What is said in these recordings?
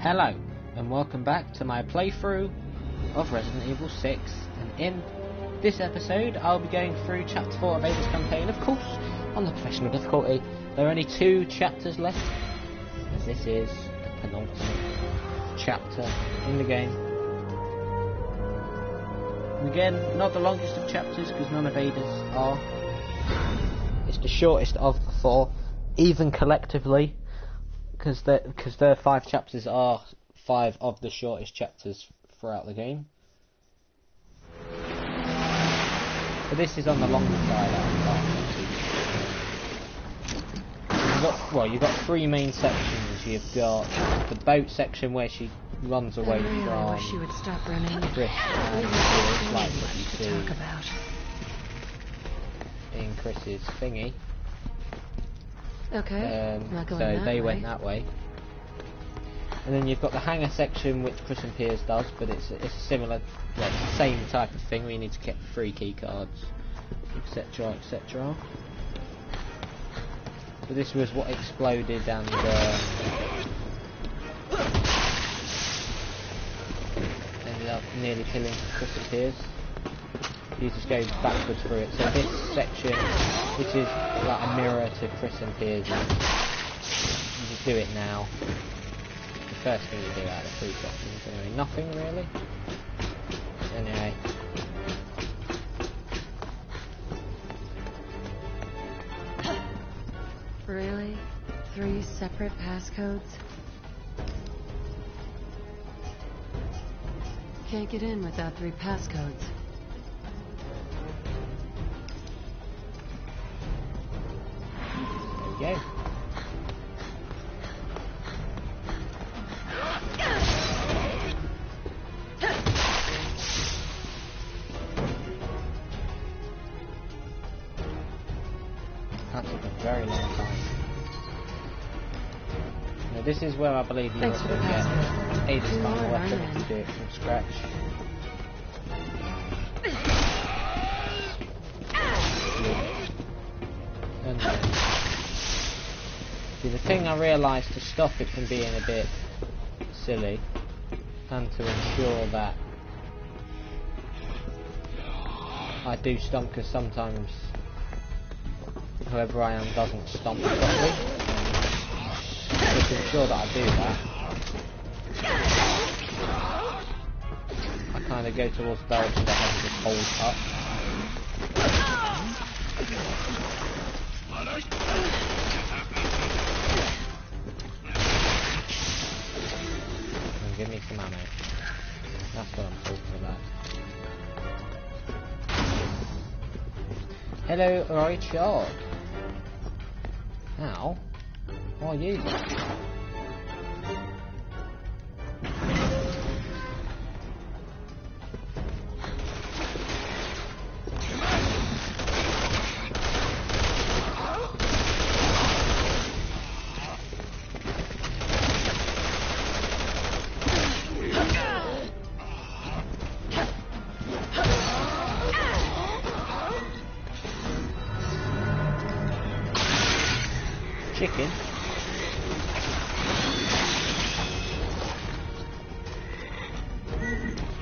Hello, and welcome back to my playthrough of Resident Evil 6, and in this episode I'll be going through Chapter 4 of Ada's campaign, of course, on the professional difficulty. There are only 2 chapters left, as this is the penultimate chapter in the game. And again, not the longest of chapters, because none of Ada's are. It's the shortest of the 4, even collectively. Because their 5 chapters are 5 of the shortest chapters throughout the game. But this is on the longer side out of you've got 3 main sections. You've got the boat section where she runs away from wish she would stop running. Chris and George, like what you see in Chris's thingy. Okay. So they went that way. And then you've got the hangar section, which Chris and Piers does, but it's a similar, well, it's the same type of thing where you need to get 3 key cards, etc., etc. So this was what exploded and ended up nearly killing Chris and Piers. You just go backwards through it. So this section, which is like a mirror to Chris and Piers, you just do it now. The first thing you do out of 3 sections. Anyway, nothing really. Anyway. Really? 3 separate passcodes? Can't get in without 3 passcodes. There you go. That took a very long time. Now this is where I believe you're going to get Ada's final weapon if you do it from scratch. And see, the thing I realised to stop it from being a bit silly, and to ensure that I do stomp, because sometimes whoever I am doesn't stomp properly. So to ensure that I do that, I kind of go towards the direction that I can just hold up. And give me some ammo. That's what I'm talking about. Hello, Richard. How are you? Chicken?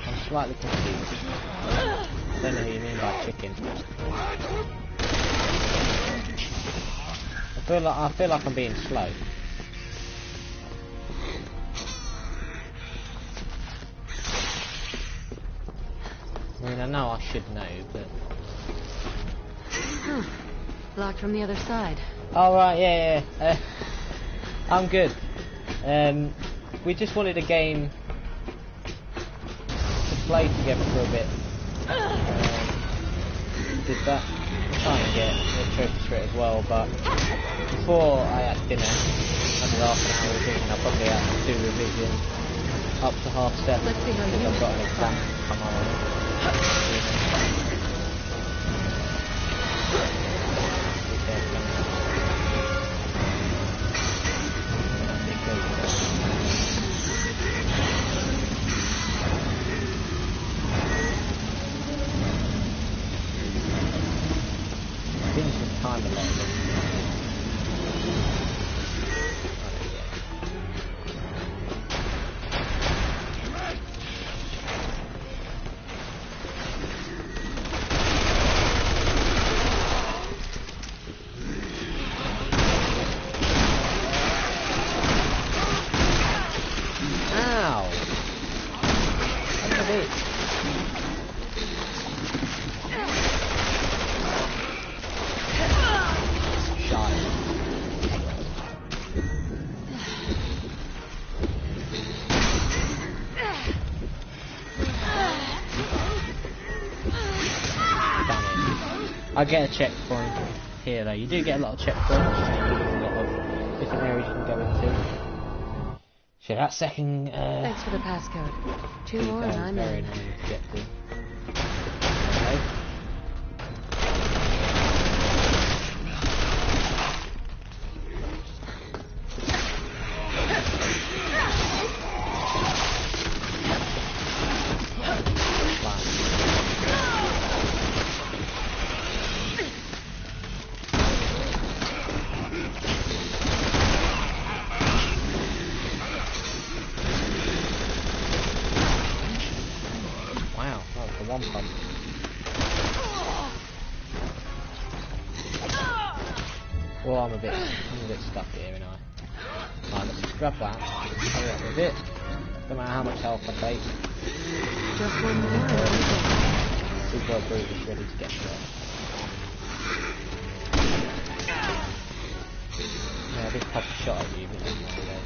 I'm slightly confused. Don't know what you mean by chicken. I feel like I'm being slow. I mean, I know I should know, but... Locked from the other side. Oh right, yeah. I'm good. We just wanted a game to play together for a bit. Did that. I'm trying to get a trophy for it as well, but before I had dinner, under half an hour revision, I'll probably have to do revision up to 7:30. Let's see how you I've got an exam to come on. Time a lot. I get a checkpoint here though. You do get a lot of checkpoints, there's a lot of different areas you can go into. So that second Thanks for the passcode. 2 more and I'm very in. annoying to get to. Okay. One pump. Well, I'm a bit stuck here, and right, let's just grab that. Hurry up with it. No matter how much health I take. Just one more. Super Brute is ready to get to it. Yeah, I did pop a shot at you, but it didn't really.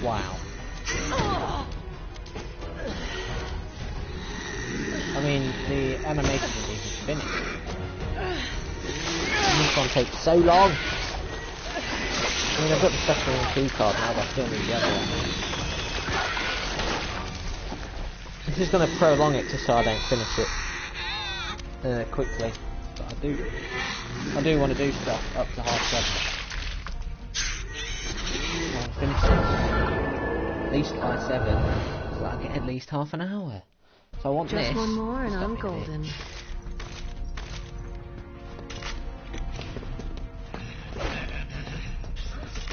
Wow. I mean, the animation isn't even finished. This one takes so long. I mean, I've got the special key card now, but I still need the other one. This is going to prolong it just so I don't finish it quickly. But I do want to do stuff up to half 7. I want to finish it at least by 7, so I get at least half an hour. So I want Just this. one more and I'm Stop it. golden.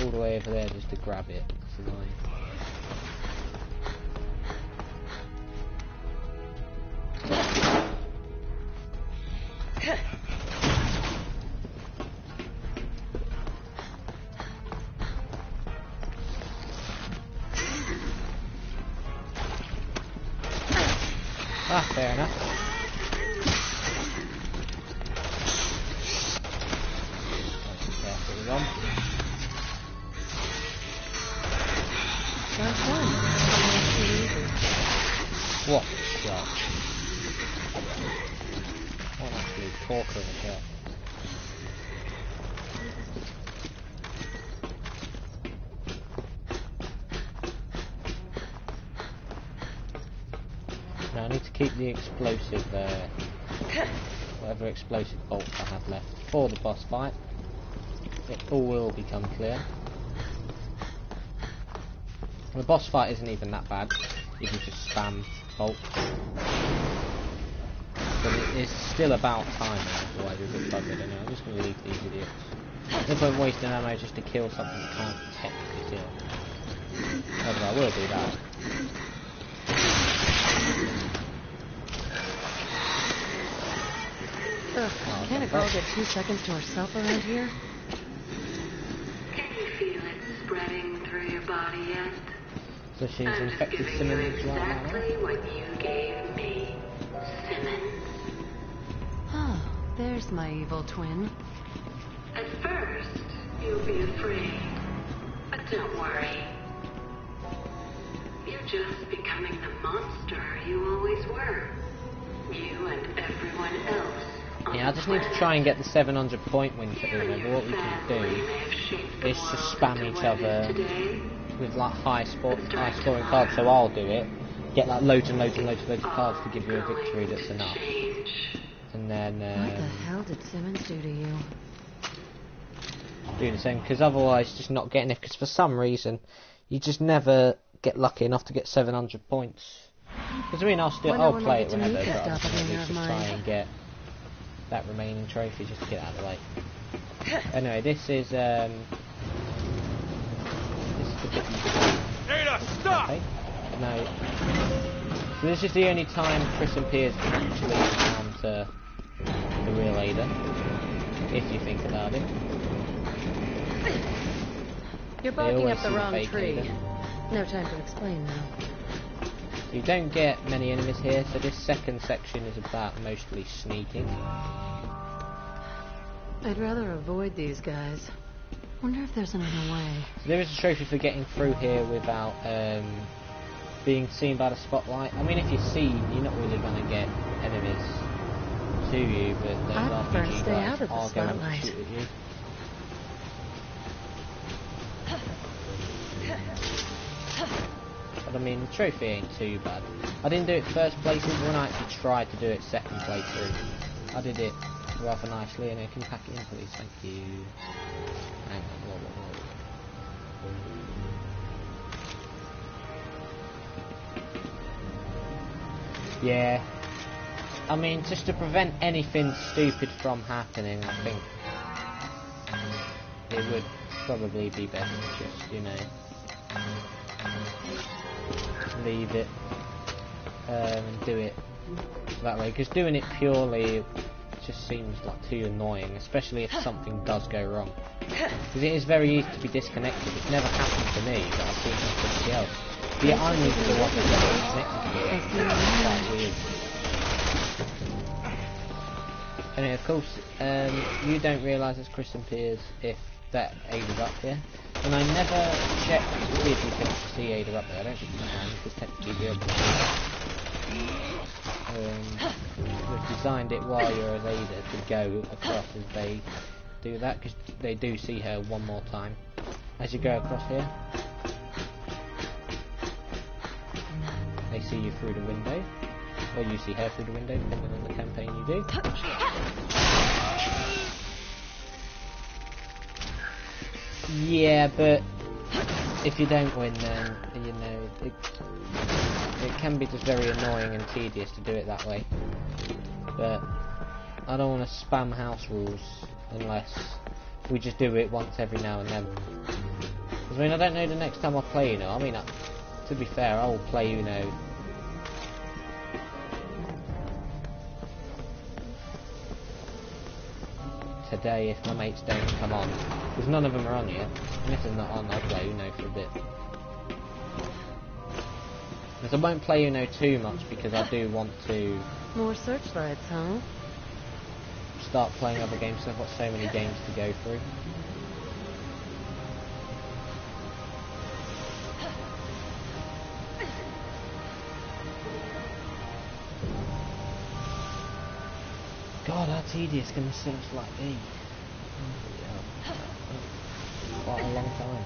All the way over there just to grab it. That's annoying. Ah, fair enough. Careful on. Sounds fun. What shot? What actually corker of a shot? Now I need to keep the explosive, whatever explosive bolts I have left for the boss fight. It all will become clear. The boss fight isn't even that bad if you just spam bolts. But it is still about time now, otherwise we're a bit buggered anyway. I'm just going to leave these idiots. No point wasting ammo just to kill something that can't technically kill. Although I will do that. Ugh, can't a girl get 2 seconds to herself around here? Can you feel it spreading through your body yet? So she's I'm just infected giving you Simmons right now. exactly what you gave me, Simmons. Oh, there's my evil twin. At first, you'll be afraid, but don't worry. You're just becoming the monster you always were. You and everyone else. Yeah, I just need to try and get the 700 point win for Uno, but what we can do is just spam each other with like high scoring cards, so I'll do it, get like loads and loads and loads and loads of cards to give you a victory that's enough. And then What the hell did Simmons do to you? do the same, because otherwise just not getting it, because for some reason you just never get lucky enough to get 700 points. Because I mean, I'll Wonder when play we'll it get to whenever, meet but this I'm just going doppelganger to of try mine. and get that remaining trophy just to get out of the way. Anyway, this is the bit you do. Ada, stop! Okay. No. So this is the only time Chris and Piers can actually encounter the real Ada, if you think about it. You're They barking always up the see wrong fake tree. Ada. No time to explain now. So you don't get many enemies here, so this second section is about mostly sneaking. I'd rather avoid these guys. Wonder if there's another way. So there is a trophy for getting through here without being seen by the spotlight. I mean, if you're seen, you're not really going to get enemies to you, but those I prefer to RPG stay guys out of the are going to spotlight. shoot at you. But I mean, the trophy ain't too bad. I didn't do it first playthrough, but when I actually tried to do it second playthrough, I did it rather nicely. And can you pack it in, please? Thank you. Hang on, whoa. Yeah. I mean, just to prevent anything stupid from happening, I think it would probably be best to just, you know, leave it and do it that way, because doing it purely just seems like too annoying, especially if something does go wrong, because it is very easy to be disconnected. It's never happened to me, but I've seen it happen to somebody else. Yeah, I'm usually the one that's disconnected to it. It's quite weird. And of course, you don't realise there's Kristen Piers if that Ada's up here. And I never checked to see if you can see Ada up there. I don't think you can, because technically you'll be able to see it. We've designed it while you're as Ada to go across as they do that, because they do see her one more time as you go across here. They see you through the window, or you see her through the window, depending on the campaign you do. Yeah, but if you don't win, then you know it can be just very annoying and tedious to do it that way. But I don't want to spam house rules unless we just do it once every now and then. Because I mean, I don't know the next time I play Uno. I mean, to be fair, I will play Uno today if my mates don't come on, because none of them are on yet. And if they're not on, I'll play Uno for a bit. Because I won't play Uno too much, because I do want to More searchlights, huh? start playing other games, because I've got so many games to go through. God, how tedious can the searchlight be? Quite a long time.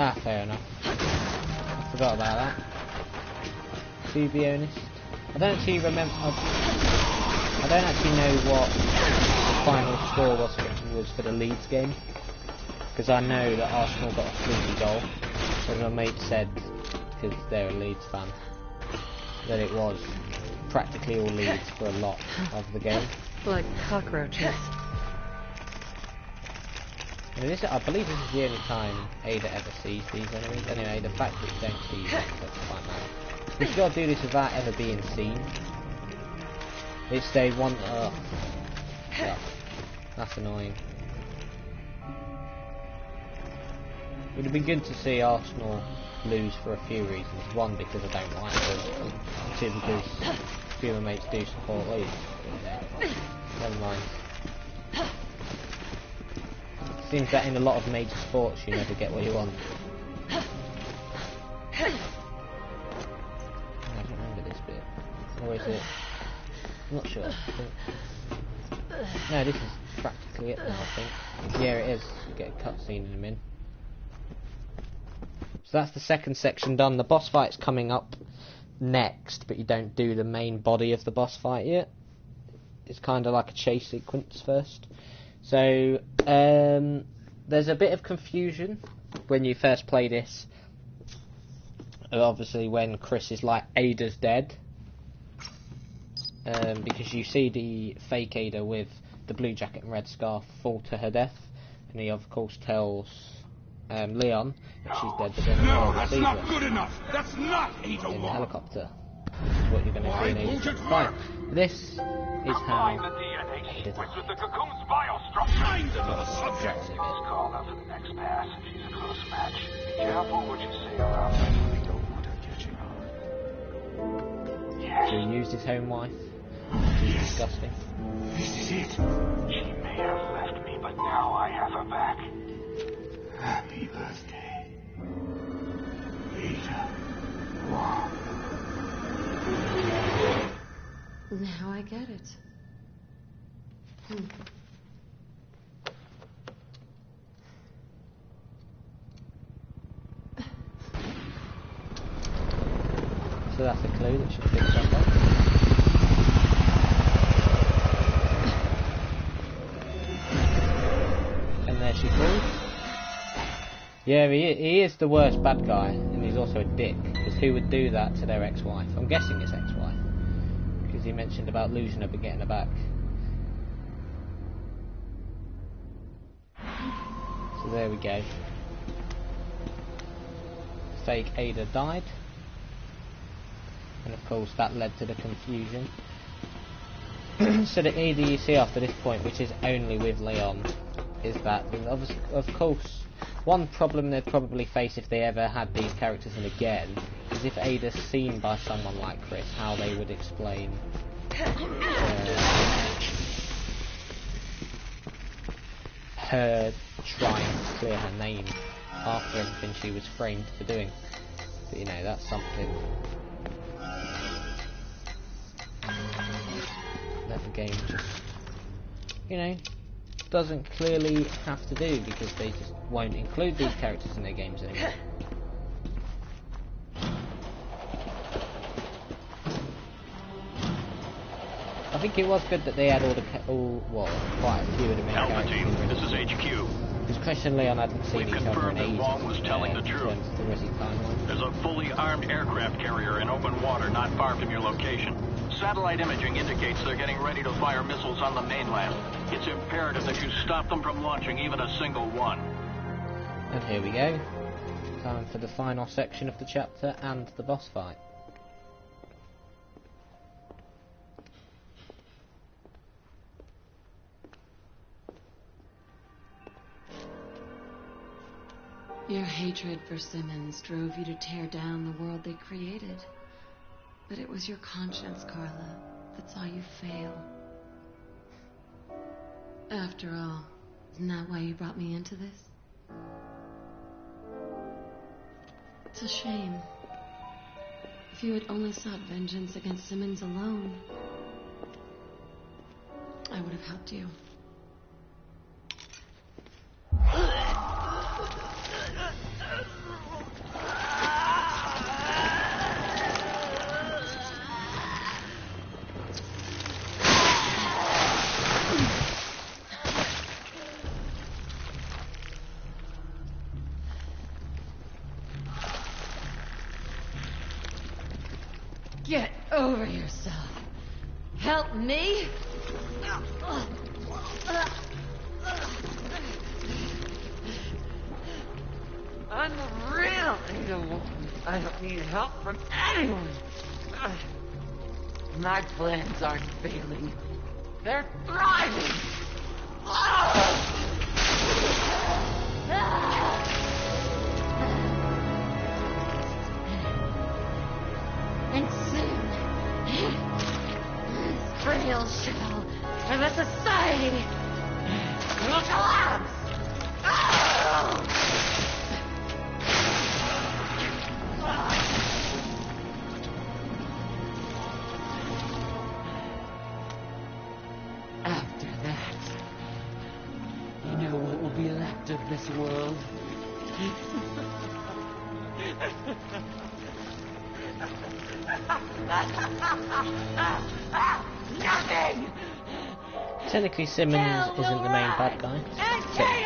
Ah, fair enough. I forgot about that. To be honest, I don't actually remember. I don't actually know what the final score was for the Leeds game, because I know that Arsenal got a fluky goal. As my mate said, because they're a Leeds fan, that it was practically all Leeds for a lot of the game. Like cockroaches. I mean, I believe this is the only time Ada ever sees these enemies. Anyway, the fact that you don't see them, that's quite nice. You've got to do this without ever being seen. It's they want. Yeah, that's annoying. It would be good to see Arsenal lose for a few reasons. One, because I don't like them. And two, because a few of my mates do support Leeds. Never mind. Seems that in a lot of major sports you never get what you want. I don't remember this bit. Or is it? I'm not sure. No, this is practically it now, I think. Yeah, it is. You get a cutscene in a minute. So that's the second section done. The boss fight's coming up next, but you don't do the main body of the boss fight yet. It's kind of like a chase sequence first. So, there's a bit of confusion when you first play this. Obviously, when Chris is like, Ada's dead. Because you see the fake Ada with the blue jacket and red scarf fall to her death. And he, of course, tells Leon that she's dead, but then No, that's not her good enough. That's not Ada in the 1. helicopter. Which is what you're going to see in Ada 5. This is how Combine the DNA Ada sequence died. with the cocoon's biostructure. Kind of a subject. Let's call her for the next pass if she's a close match. Be careful what you say around her. We don't want her catching on. Yes, So he used his own wife. He's disgusting. This is it. she may have left me, but now I have her back. Happy birthday. Ada Wong. Now I get it. So that's a clue that should pick up on. And there she falls. Yeah, he is the worst bad guy, and he's also a dick. Because who would do that to their ex-wife? I'm guessing his ex-wife. Because he mentioned about losing her but getting her back. So there we go. Fake Ada died. And of course that led to the confusion. So the Ada you see after this point, which is only with Leon, is that, of course, one problem they'd probably face if they ever had these characters in again, is if Ada's seen by someone like Chris, how they would explain her trying to clear her name after everything she was framed for doing. But you know, that's something that the game just, you know, doesn't clearly have to do, because they just won't include these characters in their games anymore. I think it was good that they had quite a few of the main Alpha characters. team, this is HQ. Because Chris and Leon hadn't seen We've each other in confirmed that ages. Wong was telling the in truth. terms of the Resi timeline. There's a fully armed aircraft carrier in open water not far from your location. Satellite imaging indicates they're getting ready to fire missiles on the mainland. It's imperative that you stop them from launching even a single one. And here we go. Time for the final section of the chapter and the boss fight. Your hatred for Simmons drove you to tear down the world they created. But it was your conscience, Carla, that saw you fail. After all, isn't that why you brought me into this? It's a shame. If you had only sought vengeance against Simmons alone, I would have helped you. Get over yourself. Help me? I'm the real Ada Wong. I don't need help from anyone. My plans aren't failing. They're thriving. And soon, this frail shell of a society will collapse. After that, you know what will be left of this world? Nothing! Technically, Simmons isn't the main bad guy. Technically.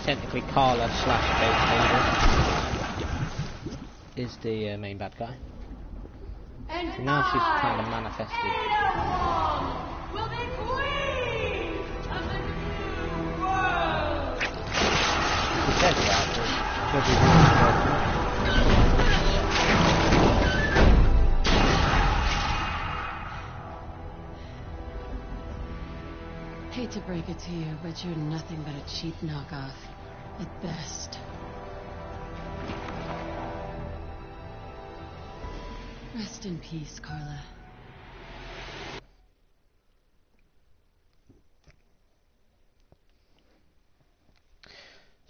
Technically, Carla / Ada is the main bad guy. And now she's kind of manifested. Will be queen of the new world. He says that, but she'll be ruling the world. Hate to break it to you, but you're nothing but a cheap knockoff. At best. Rest in peace, Carla.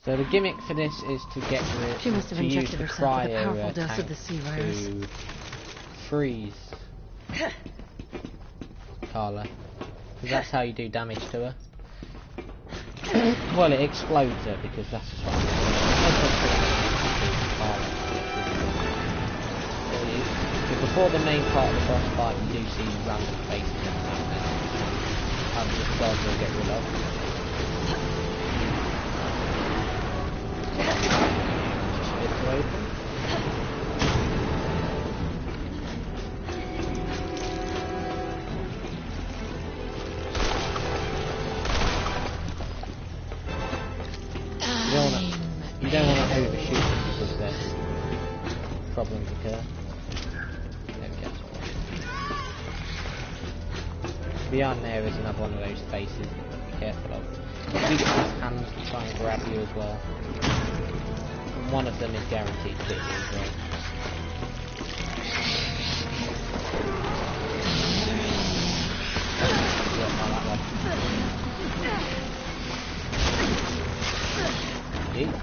So the gimmick for this is to get She must have to use injected the herself with a cryo powerful dose tank of the sea virus. to freeze Carla, because that's how you do damage to her. Well, it explodes her because that's what before the main part of the boss fight, you do see random faces and the squad will get rid of. Just get to open. You don't want to overshoot them because there's problems occur. There we go. Behind there is another one of those faces that you've got to be careful of. You get his hands to try and grab you as well. And one of them is guaranteed to hit you as well. Yeah, I like that one. Yeet.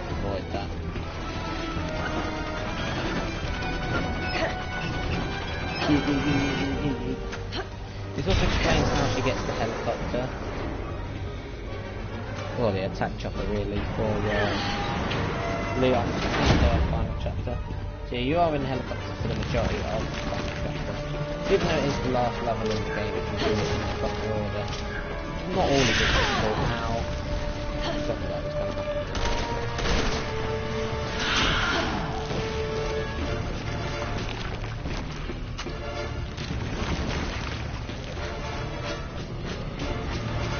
Avoid that. This also explains how she gets the helicopter. Or the attack chopper really, for Leon in the final chapter. So you are in the helicopter for the majority of the final chapter. Even though it is the last level in the game, if you do it in the proper order. Not all of it is difficult now. Something like this going on.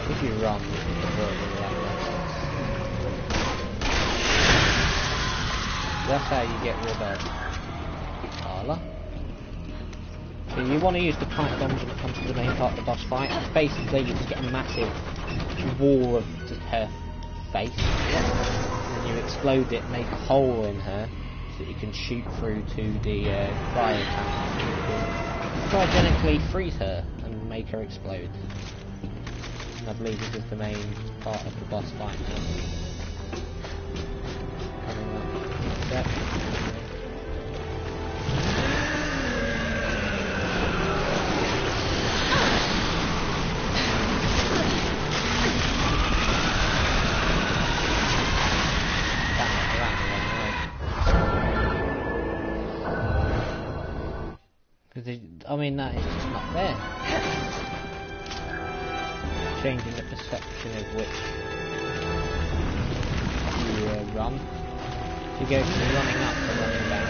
If you run, you can avoid all that nonsense. That's how you get rid of Carla. So you want to use the pipe bombs when it comes to the main part of the boss fight. Basically, you just get a massive wall of her face, and then you explode it, make a hole in her, so that you can shoot through to the cryo tank. You can cryogenically freeze her and make her explode. And I believe this is the main part of the boss fight now. Coming up in a sec. I mean, that is just not fair. Changing the perception of which you run. You go from running up to running down.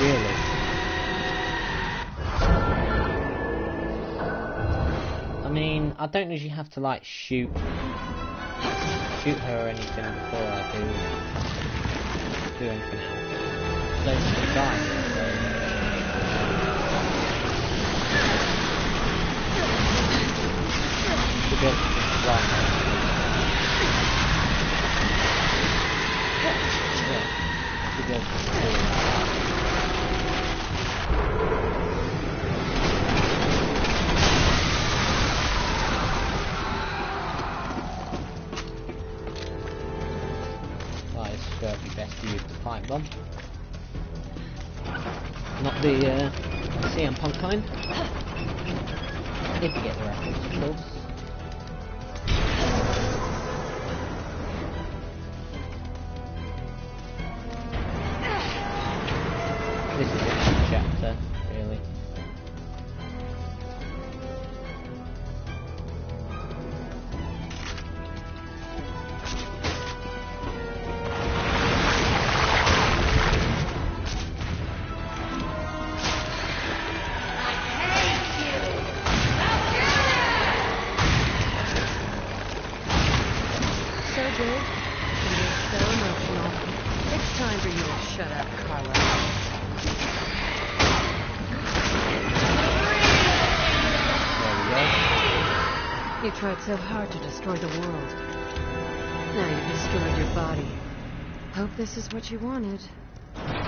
Really? I mean, I don't usually have to like shoot her or anything before I do anything else. So she's gonna die here, so should be able to just run. Yeah, should be able to just do that. It'd be best to use the pipe bomb, not the CM Punk kind, if you get the reference, of course. This is a good chapter, really. Hatred? You're so emotional. It's time for you to shut up, Carla. You tried so hard to destroy the world. Now you've destroyed your body. Hope this is what you wanted. Yeah,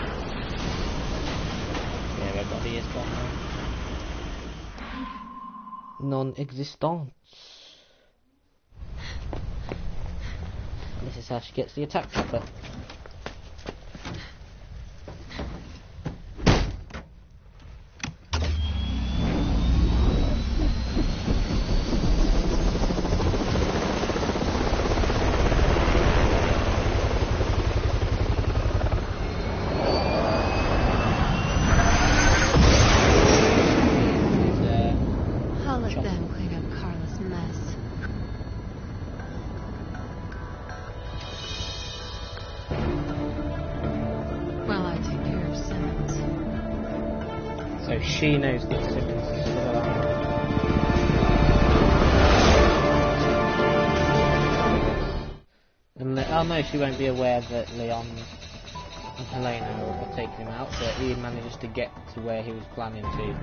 my body is gone now. Non-existent. This is how she gets the attack chopper. I'll let them clean up Carla's mess. While I take care of Simmons. So she knows that Simmons is still alive. And oh no, she won't be aware that Leon and Helena have taken him out, but he manages to get to where he was planning to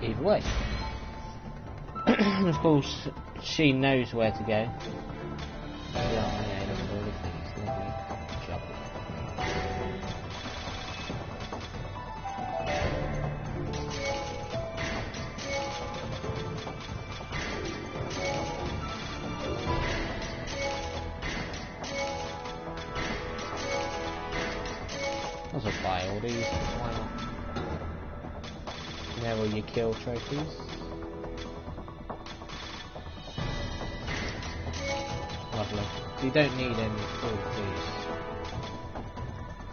either way. And of course, she knows where to go. Yeah, he doesn't really think it's lovely. Job. I'll just buy all these, why not? There will you kill trophies. Lovely. So you don't need any all of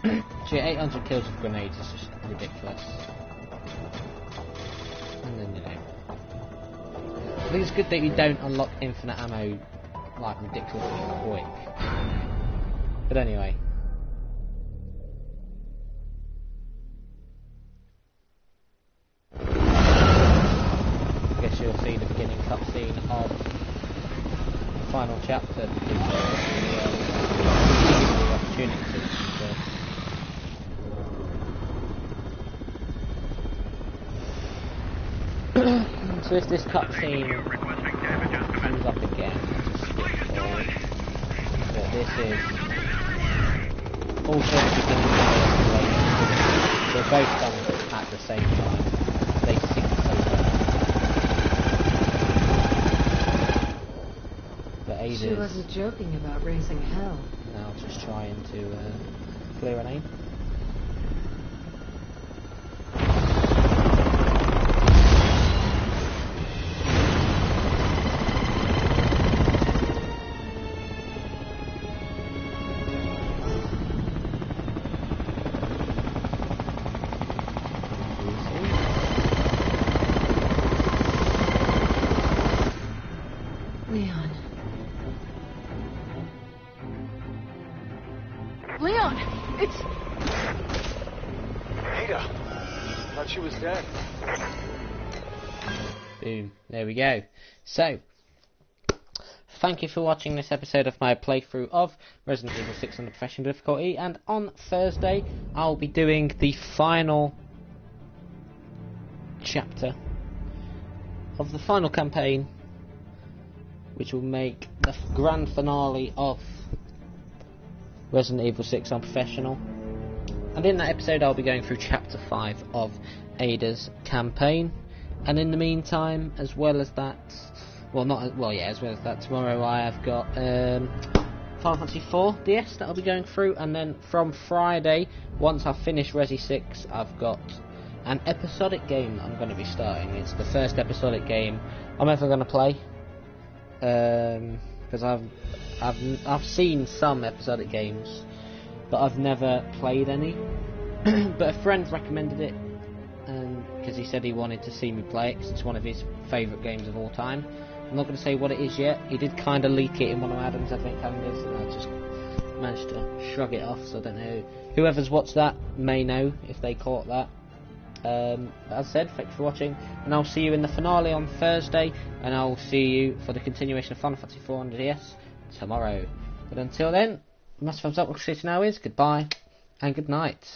these. So 800 kills with grenades is just ridiculous. And then, you know. I think it's good that you don't unlock infinite ammo like ridiculously quick. But anyway. I guess you'll see the beginning cutscene of the final chapter because the opportunity. So if this cutscene comes up again, just skip forward. But this is also the beginning of the escalation. They're both done at the same time. They sync so well. But Ada's She wasn't joking about raising hell. now just trying to clear a name. Leon. Leon! It's... Ada! Thought she was dead. Boom. There we go. So, thank you for watching this episode of my playthrough of Resident Evil 6 on the professional difficulty, and on Thursday I'll be doing the final chapter of the final campaign, which will make the grand finale of Resident Evil 6 on professional. And in that episode I'll be going through chapter 5 of Ada's campaign. And in the meantime, as well as that, as well as that, tomorrow I have got Final Fantasy IV DS that I'll be going through, and then from Friday, once I've finished Resi 6, I've got an episodic game that I'm going to be starting. It's the first episodic game I'm ever going to play, because I've seen some episodic games, but I've never played any. But a friend recommended it, because he said he wanted to see me play it, because it's one of his favourite games of all time. I'm not going to say what it is yet. He did kind of leak it in one of Adam's Advent calendars, and I just managed to shrug it off, so I don't know. Whoever's watched that may know if they caught that. But as I said, thanks for watching, and I'll see you in the finale on Thursday, and I'll see you for the continuation of Final Fantasy IV on the DS tomorrow. But until then, massive thumbs up. What you now is goodbye and good night.